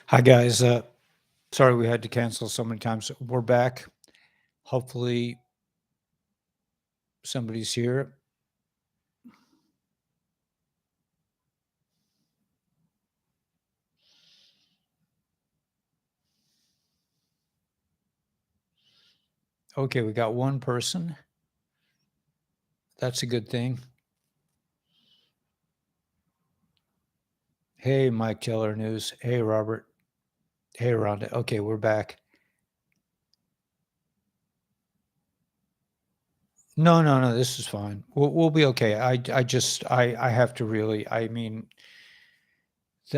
Hi guys. Sorry we had to cancel so many times. We're back. Hopefully somebody's here. Okay, we got one person. That's a good thing. Hey, Mike Teller News. Hey, Robert. Hey, Rhonda. Okay, we're back. No. This is fine. We'll be okay. I have to really. I mean,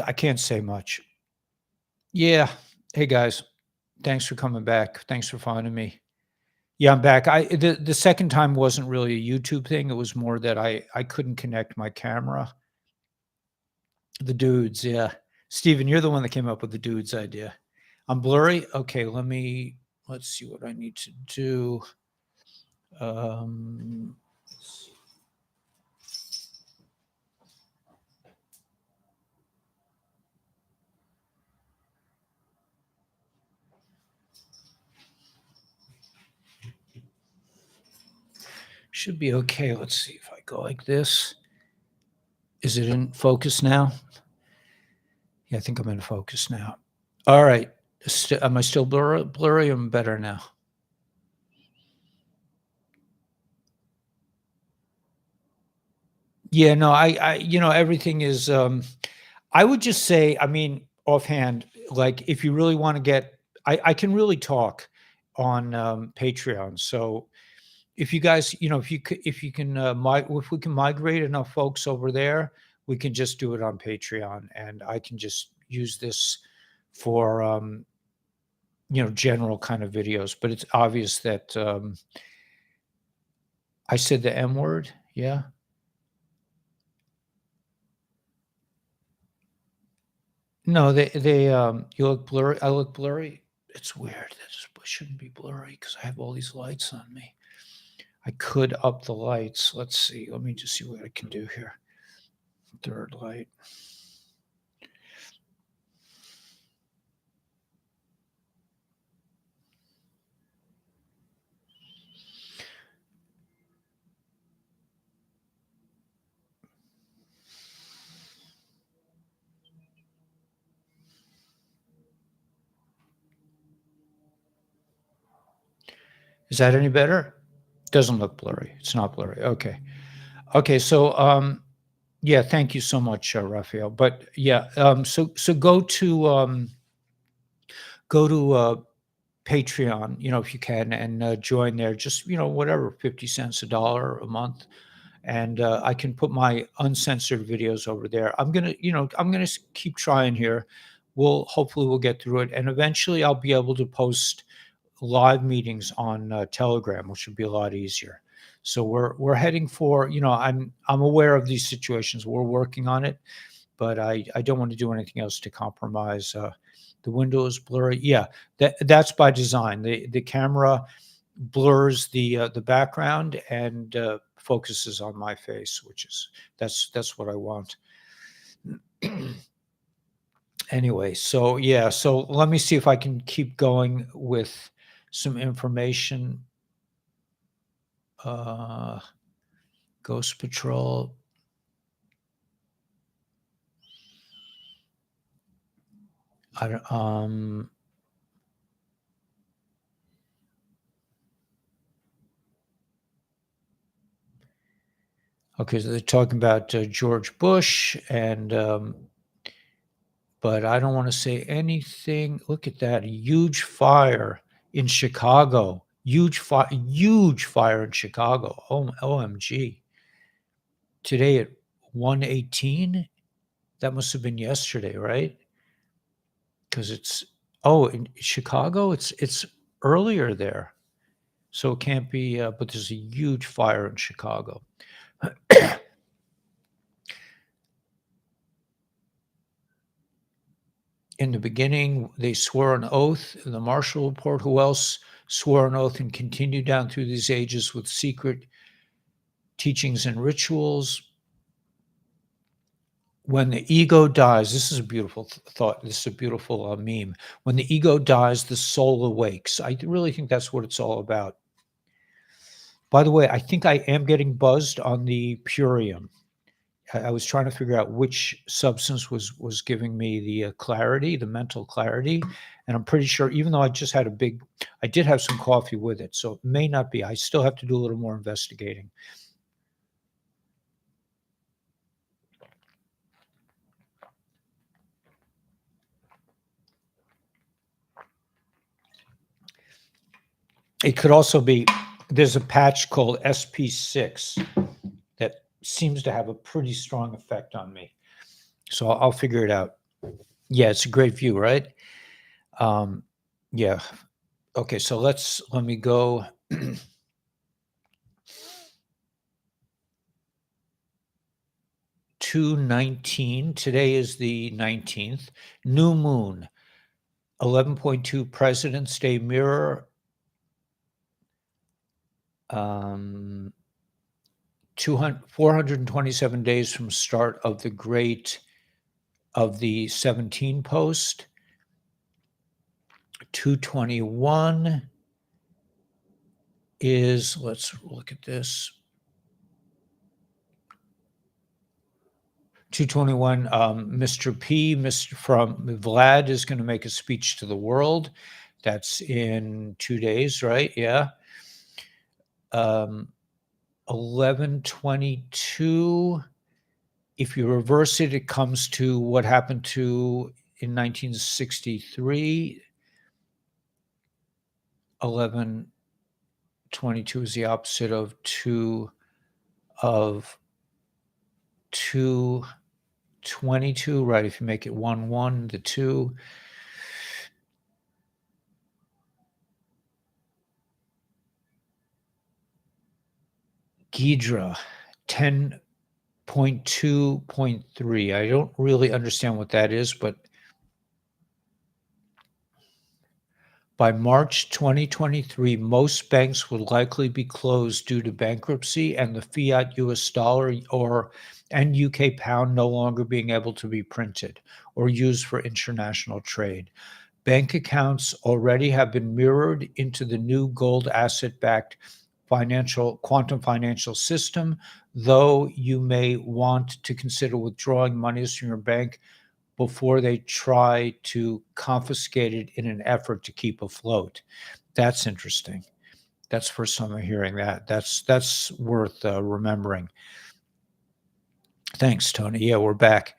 I can't say much. Yeah. Hey guys. Thanks for coming back. Thanks for finding me. Yeah, I'm back. The second time wasn't really a YouTube thing. It was more that I couldn't connect my camera. The dudes, yeah. Steven, you're the one that came up with the dudes idea. I'm blurry. Okay, let's see what I need to do. Um, should be okay. Let's see if I go like this. Is it in focus now? Yeah, I think I'm in focus now. All right. Am I still blurry? I'm better now. Yeah, no, everything is, I would just say, I mean, offhand, like if you really want to I can really talk on Patreon. So if you guys, if you can, if we can migrate enough folks over there, we can just do it on Patreon, and I can just use this for, general kind of videos. But it's obvious that I said the M word. Yeah. No, you look blurry. I look blurry. It's weird. It shouldn't be blurry because I have all these lights on me. I could up the lights. Let's see. Let me just see what I can do here. Third light. Is that any better? Doesn't look blurry. It's not blurry. Okay. Okay. So, yeah, thank you so much, Raphael. But yeah, so go to Patreon, if you can, and join there. Just whatever, 50 cents, $1 a month, and I can put my uncensored videos over there. I'm gonna keep trying here. Hopefully we'll get through it, and eventually I'll be able to post live meetings on Telegram, which would be a lot easier. So we're heading for, I'm aware of these situations. We're working on it, but I don't want to do anything else to compromise. The window is blurry. Yeah, that's by design. The camera blurs the background and focuses on my face, which is that's what I want. Anyway, so yeah, so let me see if I can keep going with some information. Uh, Ghost Patrol. I don't, okay, so they're talking about George Bush, and but I don't want to say anything. Look at that huge fire in Chicago. Huge fire in Chicago. Oh, OMG. Today at 1:18. That must have been yesterday, right? Because in Chicago, it's earlier there. So it can't be, but there's a huge fire in Chicago. In the beginning, they swore an oath in the Marshall Report. Who else swore an oath and continued down through these ages with secret teachings and rituals? When the ego dies, this is a beautiful thought. This is a beautiful meme. When the ego dies, the soul awakes. I really think that's what it's all about. By the way, I think I am getting buzzed on the Purium. I was trying to figure out which substance was giving me the clarity, the mental clarity, and I'm pretty sure. Even though I did have some coffee with it, so it may not be. I still have to do a little more investigating. It could also be. There's a patch called SP6 that seems to have a pretty strong effect on me. So I'll figure it out. Yeah, it's a great view, right? Yeah. Okay, so let me go. 2/19. Today is the 19th. New moon. 11.2 President's Day mirror. 427 days from start of the 17 post. 221 is, let's look at this. 221, Mr. P, from Vlad is going to make a speech to the world. That's in 2 days, right? Yeah. 1122. If you reverse it, it comes to what happened in 1963. 1122 is the opposite of 222, right? If you make it 1, the 2. Ghidra, 10.2.3. I don't really understand what that is, but by March 2023, most banks would likely be closed due to bankruptcy and the fiat US dollar and UK pound no longer being able to be printed or used for international trade. Bank accounts already have been mirrored into the new gold asset-backed quantum financial system, though you may want to consider withdrawing monies from your bank before they try to confiscate it in an effort to keep afloat. That's interesting. That's the first time I'm hearing that. That's worth remembering. Thanks, Tony. Yeah, we're back.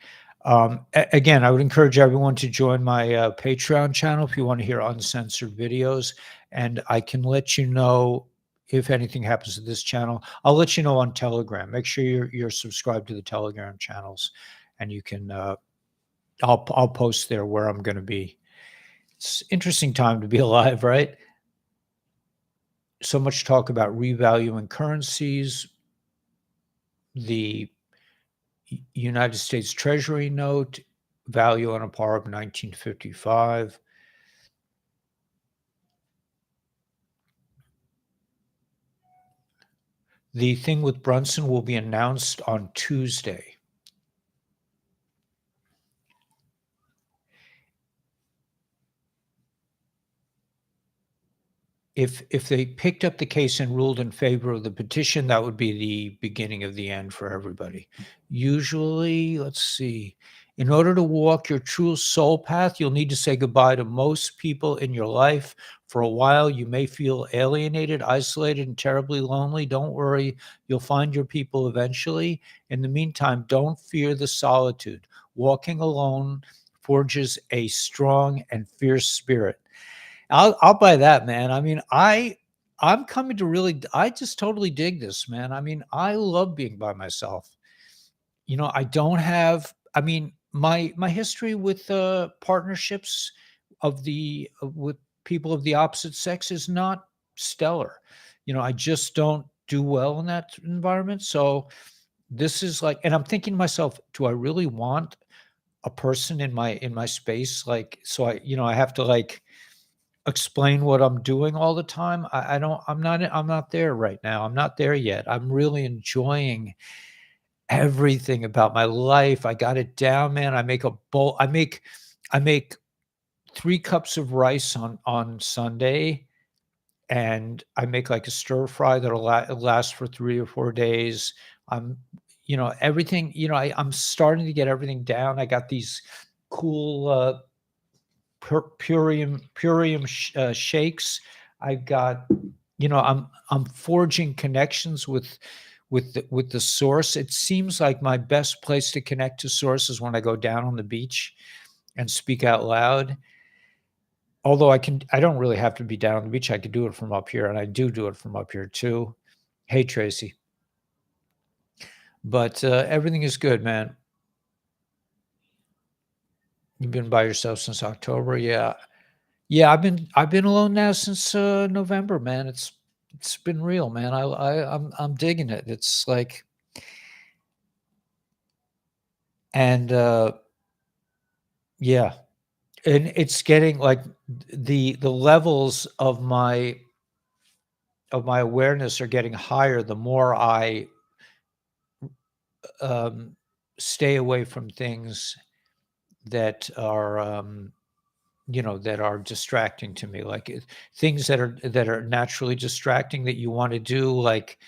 Again, I would encourage everyone to join my Patreon channel if you want to hear uncensored videos, and I can let you know if anything happens to this channel. I'll let you know on Telegram. Make sure you're subscribed to the Telegram channels, and you can. I'll post there where I'm going to be. It's an interesting time to be alive, right? So much talk about revaluing currencies. The United States Treasury note, value on a par of 1955. The thing with Brunson will be announced on Tuesday. If they picked up the case and ruled in favor of the petition, that would be the beginning of the end for everybody. Usually, let's see, in order to walk your true soul path, you'll need to say goodbye to most people in your life. For a while, you may feel alienated, isolated, and terribly lonely. Don't worry, you'll find your people eventually. In the meantime, don't fear the solitude. Walking alone forges a strong and fierce spirit. I'll buy that, man. I mean, I'm coming to really I just totally dig this, man. I mean, I love being by myself. I don't have I mean, my history with partnerships with people of the opposite sex is not stellar. I just don't do well in that environment. So this is like, and I'm thinking to myself, do I really want a person in my space? Like, so I have to like explain what I'm doing all the time. I'm not there right now. I'm not there yet. I'm really enjoying everything about my life. I got it down, man. I make a bowl. I make 3 cups of rice on Sunday, and I make like a stir fry that'll last for 3 or 4 days. I'm everything, I'm starting to get everything down. I got these cool, purium shakes. I've got, I'm forging connections with the source. It seems like my best place to connect to source is when I go down on the beach and speak out loud. Although I don't really have to be down on the beach. I could do it from up here, and I do it from up here too. Hey, Tracy. But everything is good, man. You've been by yourself since October, yeah. Yeah, I've been alone now since November, man. It's been real, man. I'm digging it. It's like, and yeah, and it's getting like the levels of my awareness are getting higher the more I stay away from things that are that are distracting to me, like things that are naturally distracting that you want to do, like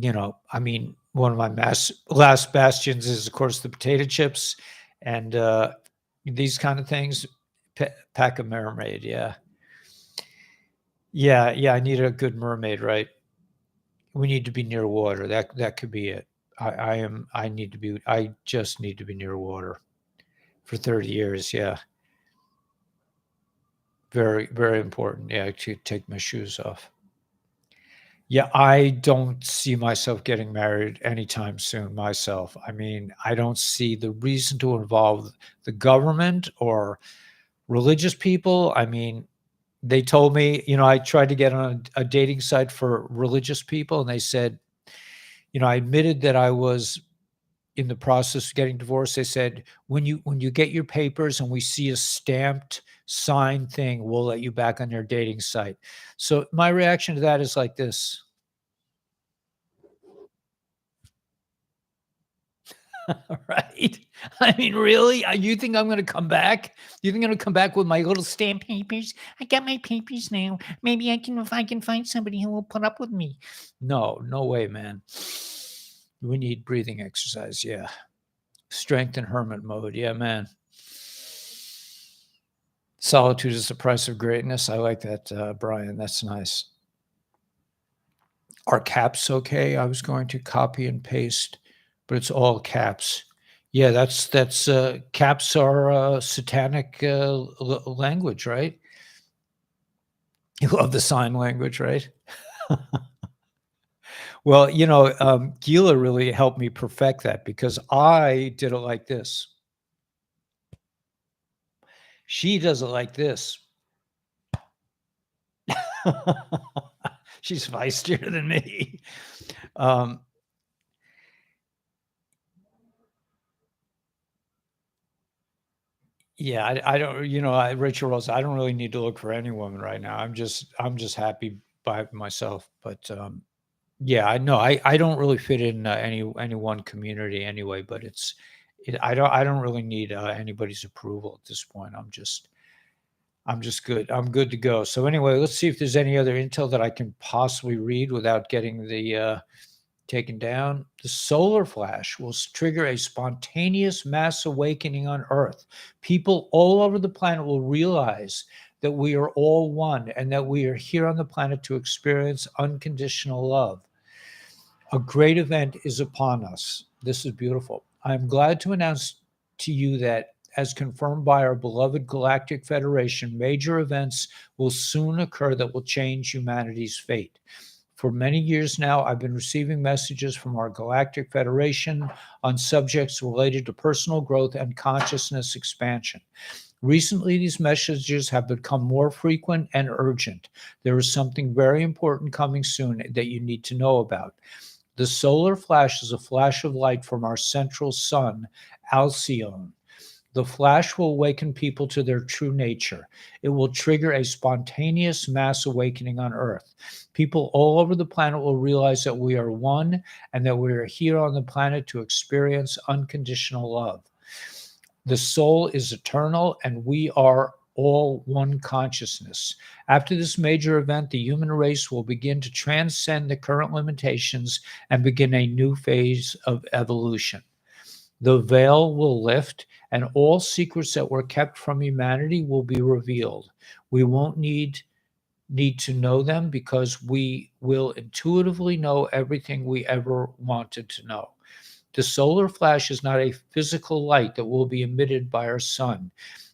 I mean, one of my last bastions is of course the potato chips, and these kind of things. Pack a mermaid, yeah. Yeah, I need a good mermaid, right? We need to be near water. That could be it. I just need to be near water for 30 years. Yeah. Very, very important. Yeah, to take my shoes off. Yeah, I don't see myself getting married anytime soon myself. I mean, I don't see the reason to involve the government or religious people. I mean, they told me, I tried to get on a dating site for religious people, and they said, I admitted that I was in the process of getting divorced. They said, when you get your papers and we see a stamped signed thing, we'll let you back on your dating site. So my reaction to that is like this. Right? I mean, really? You think I'm going to come back? You think I'm going to come back with my little stamp papers? I got my papers now. Maybe if I can find somebody who will put up with me. No, no way, man. We need breathing exercise. Yeah. Strength and hermit mode. Yeah, man. Solitude is the price of greatness. I like that, Brian. That's nice. Are caps okay? I was going to copy and paste, but it's all caps. Yeah, that's caps are satanic language, right? You love the sign language, right? Well, Gila really helped me perfect that because I did it like this. She does it like this. She's feistier than me. Yeah, I don't, Rachel Rose, I don't really need to look for any woman right now. I'm just happy by myself. But yeah, I know I don't really fit in any one community anyway. But I don't really need anybody's approval at this point. I'm just good. I'm good to go. So anyway, let's see if there's any other intel that I can possibly read without getting the taken down. The solar flash will trigger a spontaneous mass awakening on Earth. People all over the planet will realize that we are all one and that we are here on the planet to experience unconditional love. A great event is upon us. This is beautiful. I'm glad to announce to you that, as confirmed by our beloved Galactic Federation, major events will soon occur that will change humanity's fate. For many years now, I've been receiving messages from our Galactic Federation on subjects related to personal growth and consciousness expansion. Recently, these messages have become more frequent and urgent. There is something very important coming soon that you need to know about. The solar flash is a flash of light from our central sun, Alcyone. The flash will awaken people to their true nature. It will trigger a spontaneous mass awakening on Earth. People all over the planet will realize that we are one and that we are here on the planet to experience unconditional love. The soul is eternal, and we are all one consciousness. After this major event, the human race will begin to transcend the current limitations and begin a new phase of evolution. The veil will lift, and all secrets that were kept from humanity will be revealed. We won't need to know them because we will intuitively know everything we ever wanted to know. The solar flash is not a physical light that will be emitted by our sun.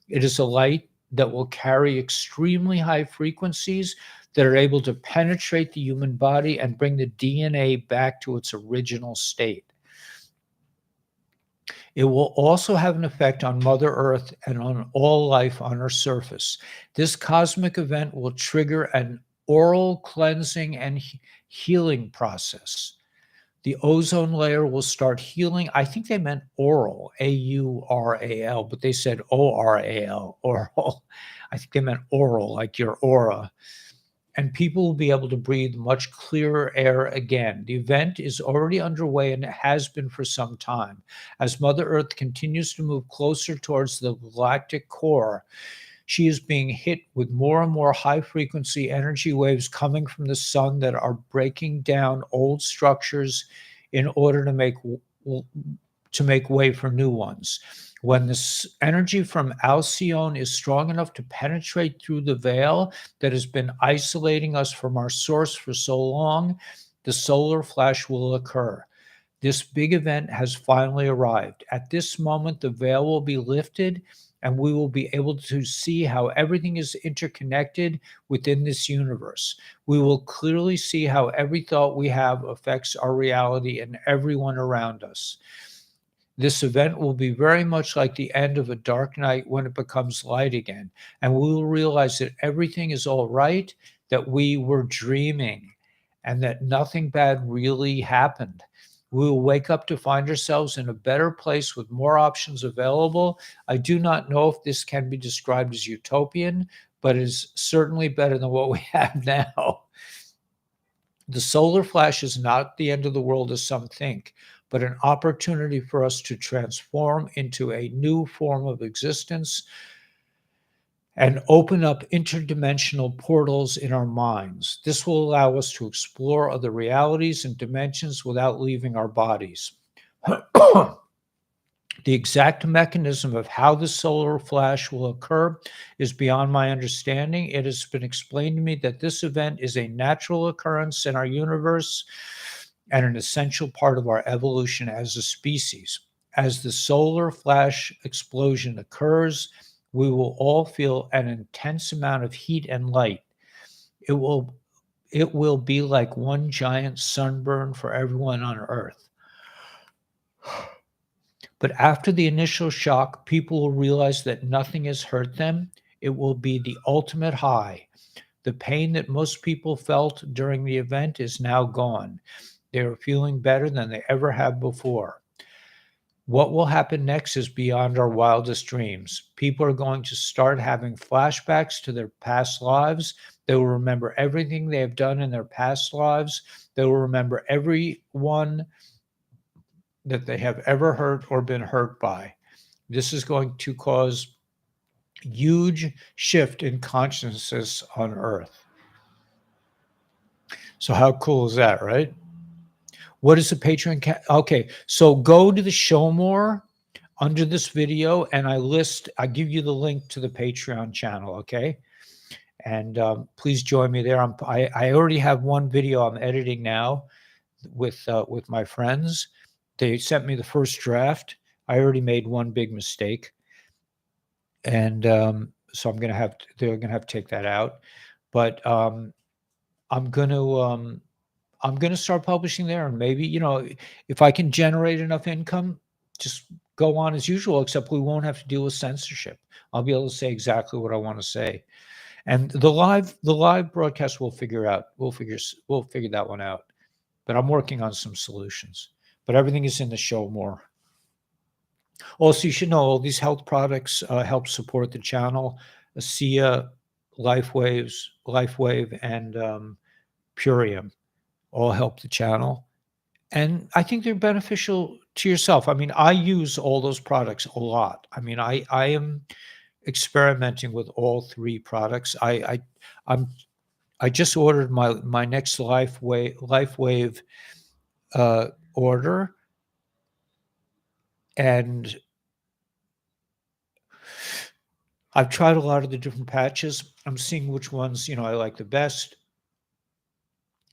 It is a light that will carry extremely high frequencies that are able to penetrate the human body and bring the DNA back to its original state. It will also have an effect on Mother Earth and on all life on her surface. This cosmic event will trigger an oral cleansing and healing process. The ozone layer will start healing. I think they meant oral, A-U-R-A-L, but they said O-R-A-L, oral. I think they meant oral, like your aura. And people will be able to breathe much clearer air again. The event is already underway, and it has been for some time. As Mother Earth continues to move closer towards the galactic core, she is being hit with more and more high-frequency energy waves coming from the sun that are breaking down old structures in order to make way for new ones. When this energy from Alcyone is strong enough to penetrate through the veil that has been isolating us from our source for so long, the solar flash will occur. This big event has finally arrived. At this moment, the veil will be lifted, and we will be able to see how everything is interconnected within this universe. We will clearly see how every thought we have affects our reality and everyone around us. This event will be very much like the end of a dark night when it becomes light again, and we will realize that everything is all right, that we were dreaming, and that nothing bad really happened. We will wake up to find ourselves in a better place with more options available. I do not know if this can be described as utopian, but it is certainly better than what we have now. The solar flash is not the end of the world as some think, but an opportunity for us to transform into a new form of existence and open up interdimensional portals in our minds. This will allow us to explore other realities and dimensions without leaving our bodies. The exact mechanism of how the solar flash will occur is beyond my understanding. It has been explained to me that this event is a natural occurrence in our universe and an essential part of our evolution as a species. As the solar flash explosion occurs, we will all feel an intense amount of heat and light. It will be like one giant sunburn for everyone on Earth. But after the initial shock, people will realize that nothing has hurt them. It will be the ultimate high. The pain that most people felt during the event is now gone. They are feeling better than they ever have before. What will happen next is beyond our wildest dreams. People are going to start having flashbacks to their past lives. They will remember everything they have done in their past lives. They will remember everyone that they have ever hurt or been hurt by. This is going to cause huge shift in consciousness on Earth. So how cool is that, right? What is the Patreon? Okay, so go to the show more under this video, and I give you the link to the Patreon channel, okay? And please join me there. I already have one video I'm editing now with my friends. They sent me the first draft. I already made one big mistake, and so they're gonna have to take that out. But I'm gonna start publishing there, and maybe, if I can generate enough income, just go on as usual, except we won't have to deal with censorship. I'll be able to say exactly what I want to say. And the live broadcast we'll figure out. We'll figure that one out. But I'm working on some solutions. But everything is in the show more. Also, you should know all these health products help support the channel. ASEA, LifeWave, and Purium all help the channel. And I think they're beneficial to yourself. I mean, I use all those products a lot. I mean, I am experimenting with all three products. I'm I just ordered my next LifeWave order, and I've tried a lot of the different patches. I'm seeing which ones, I like the best.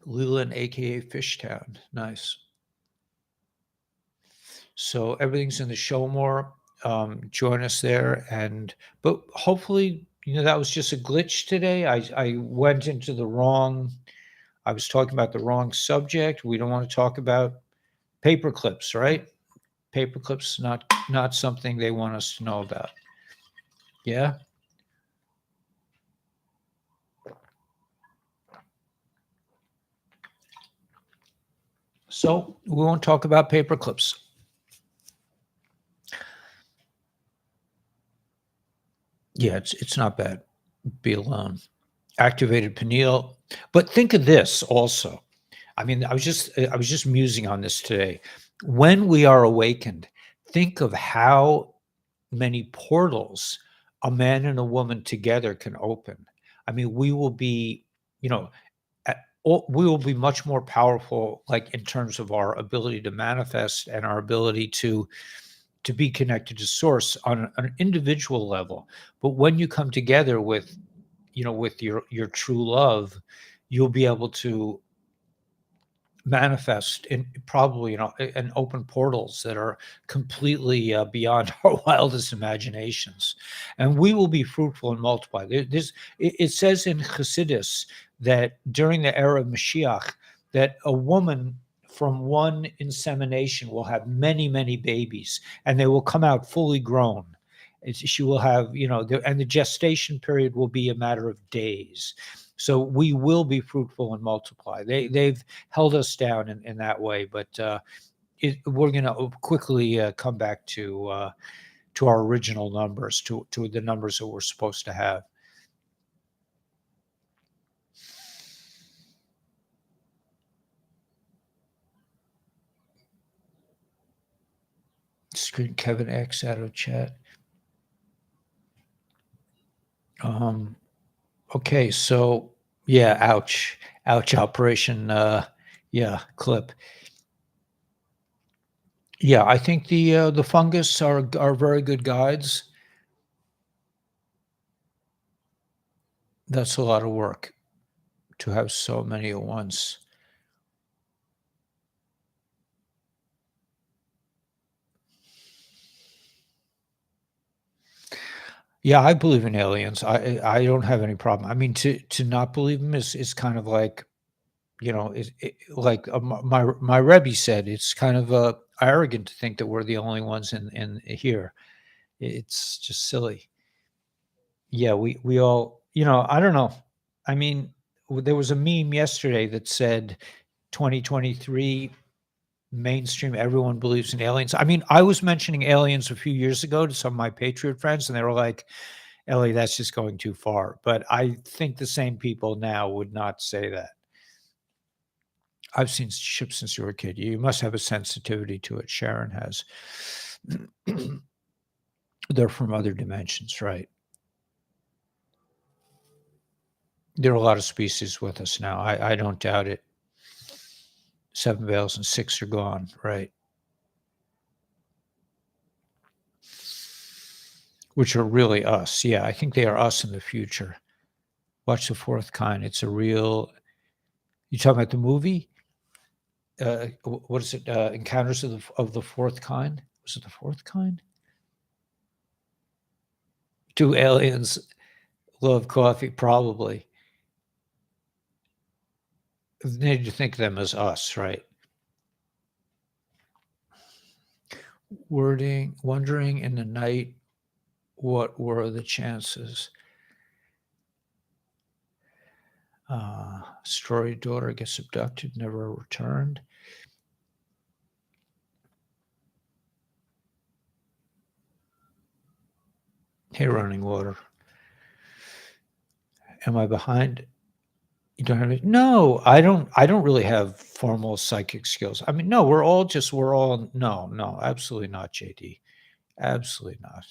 Leland, aka Fishtown. Nice. So everything's in the show more. Join us there. But hopefully, that was just a glitch today. I went into I was talking about the wrong subject. We don't want to talk about paper clips, right? Paper clips, not something they want us to know about. Yeah. So we won't talk about paper clips. Yeah, it's not bad. Be alone. Activated pineal. But think of this also. I mean, I was just musing on this today. When we are awakened, think of how many portals a man and a woman together can open. I mean, we will be, you know, we will be much more powerful, like in terms of our ability to manifest and our ability to be connected to source on an individual level. But when you come together with, with your true love, you'll be able to manifest in probably and open portals that are completely beyond our wildest imaginations, and we will be fruitful and multiply. It says in Chassidus that during the era of Mashiach, that a woman from one insemination will have many babies, and they will come out fully grown. She will have, and the gestation period will be a matter of days. So we will be fruitful and multiply. They've held us down in that way, but we're going to quickly come back to our original numbers, to the numbers that we're supposed to have. Screen Kevin X out of chat. Okay, so yeah, ouch, operation. Yeah, clip. Yeah, I think the fungus are very good guides. That's a lot of work to have so many at once. Yeah, I believe in aliens. I don't have any problem. I mean, to not believe them is kind of like, like my Rebbe said, it's kind of arrogant to think that we're the only ones in here. It's just silly. Yeah, we all, I don't know. I mean, there was a meme yesterday that said 2023 mainstream, everyone believes in aliens. I mean, I was mentioning aliens a few years ago to some of my patriot friends, and they were like, Ellie, that's just going too far. But I think the same people now would not say that. I've seen ships since you were a kid. You must have a sensitivity to it. Sharon has. They're from other dimensions, right? There are a lot of species with us now. I don't doubt it. 7 veils and 6 are gone, right? Which are really us. Yeah, I think they are us in the future. Watch The Fourth Kind. It's a real. You talking about the movie? What is it? Encounters of the Fourth Kind. Was it the Fourth Kind? Do aliens love coffee? Probably. They need to think of them as us, right? Wondering in the night, what were the chances? Story daughter gets abducted, never returned. Hey, running water. Am I behind? You don't have it? No, I don't really have formal psychic skills. I mean, no, no, absolutely not, JD. Absolutely not.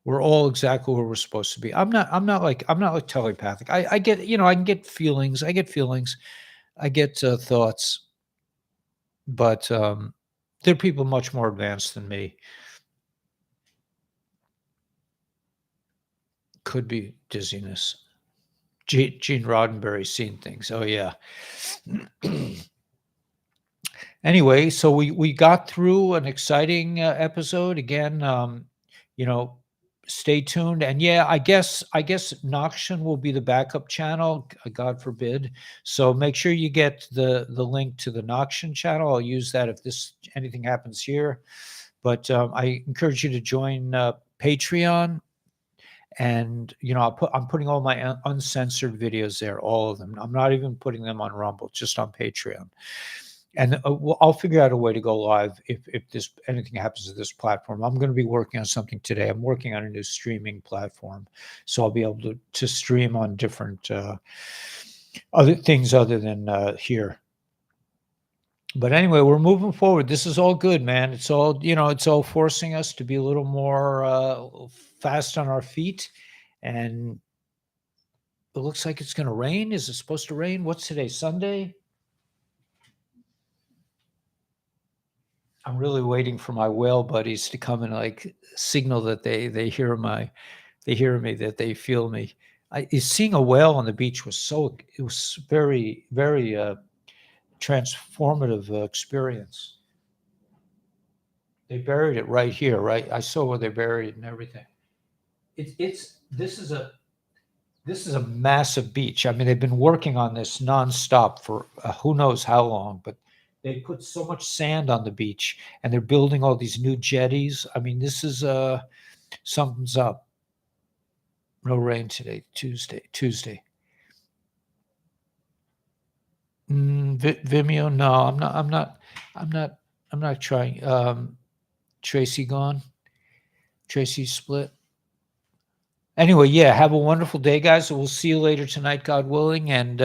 We're all exactly where we're supposed to be. I'm not like telepathic. I get, I can get feelings. I get feelings. I get thoughts, but there are people much more advanced than me. Could be dizziness. Gene Roddenberry's seen things. Oh yeah. Anyway, so we got through an exciting episode again. You know, stay tuned, and yeah, I guess Noxion will be the backup channel. God forbid. So make sure you get the link to the Noxion channel. I'll use that if anything happens here. But I encourage you to join Patreon, and I'm putting all my uncensored videos there, all of them. I'm not even putting them on Rumble, just on Patreon. And I'll figure out a way to go live if this anything happens to this platform. I'm going to be working on something today. I'm working on a new streaming platform, so I'll be able to stream on different other things other than here. But anyway, we're moving forward. This is all good, man. It's all forcing us to be a little more fast on our feet, and it looks like it's going to rain. Is it supposed to rain? What's today? Sunday? I'm really waiting for my whale buddies to come and like signal that they hear me, that they feel me. Seeing a whale on the beach it was very, very transformative experience. They buried it right here, right? I saw where they buried it and everything. This is a massive beach. I mean, they've been working on this nonstop for who knows how long, but they put so much sand on the beach, and they're building all these new jetties. I mean, this is something's up. No rain today, Tuesday. Vimeo, no, I'm not trying. Tracy gone. Tracy split. Anyway, yeah, have a wonderful day, guys. We'll see you later tonight, God willing. And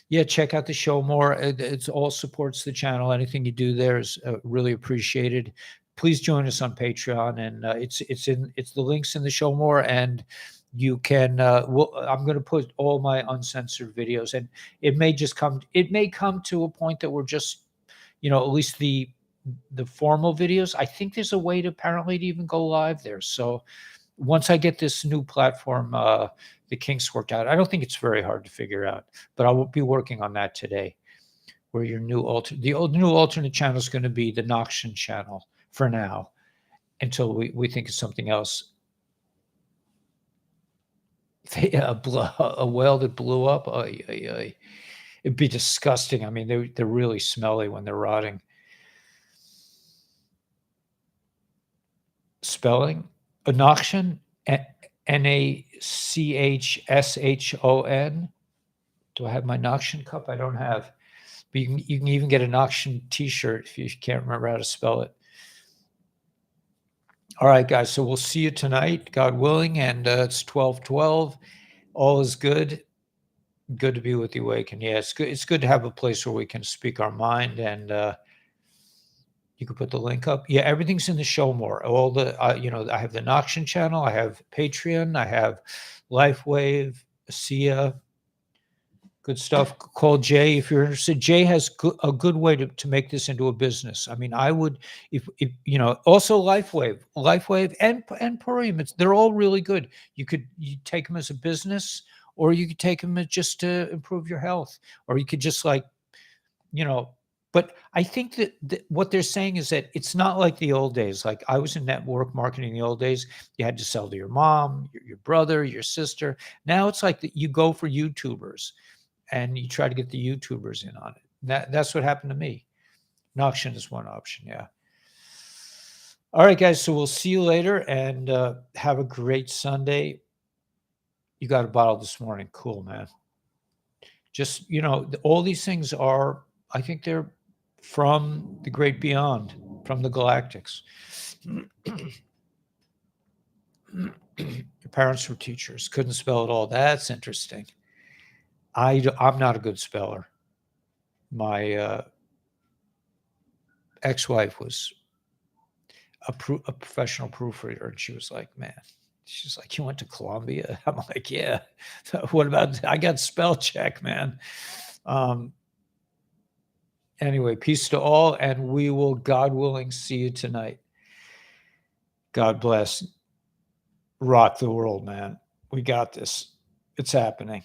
yeah, check out the show more. It's all supports the channel. Anything you do there is really appreciated. Please join us on Patreon, and it's the links in the show more, and you can. I'm going to put all my uncensored videos, and it may come to a point that we're just, at least the formal videos. I think there's a way to apparently to even go live there. So once I get this new platform, the kinks worked out, I don't think it's very hard to figure out, but I will be working on that today. Where your new new alternate channel is going to be the Noxion channel for now, until we think of something else. A whale that blew up, it'd be disgusting. I mean, they're really smelly when they're rotting. Spelling, Noxion, Nachshon. Do I have my Noxion cup? I don't have. But you can even get a Noxion t-shirt if you can't remember how to spell it. All right, guys. So we'll see you tonight, God willing, and it's 12:12. All is good. Good to be with you, Wake. And yeah, it's good. It's good to have a place where we can speak our mind, and you could put the link up. Yeah, everything's in the show more. All the I have the Noxion channel, I have Patreon, I have LifeWave, ASEA. Good stuff. Call Jay if you're interested. Jay has a good way to make this into a business. I mean, I would, if also LifeWave and Purim. They're all really good. You take them as a business, or you could take them as just to improve your health, or you could just But I think that what they're saying is that it's not like the old days. Like I was in network marketing in the old days. You had to sell to your mom, your brother, your sister. Now it's like that you go for YouTubers, and you try to get the YouTubers in on it. That's what happened to me. Noxion is one option. Yeah. All right, guys. So we'll see you later, and have a great Sunday. You got a bottle this morning. Cool, man. Just, all these things are, I think they're from the great beyond, from the galactics. Your parents were teachers, couldn't spell at all. That's interesting. I'm not a good speller. My ex-wife was a professional proofreader, and she was like, "Man," she's like, "You went to Columbia?" I'm like, "Yeah." What about I got spell check, man. Anyway, peace to all, and we will, God willing, see you tonight. God bless. Rock the world, man. We got this. It's happening.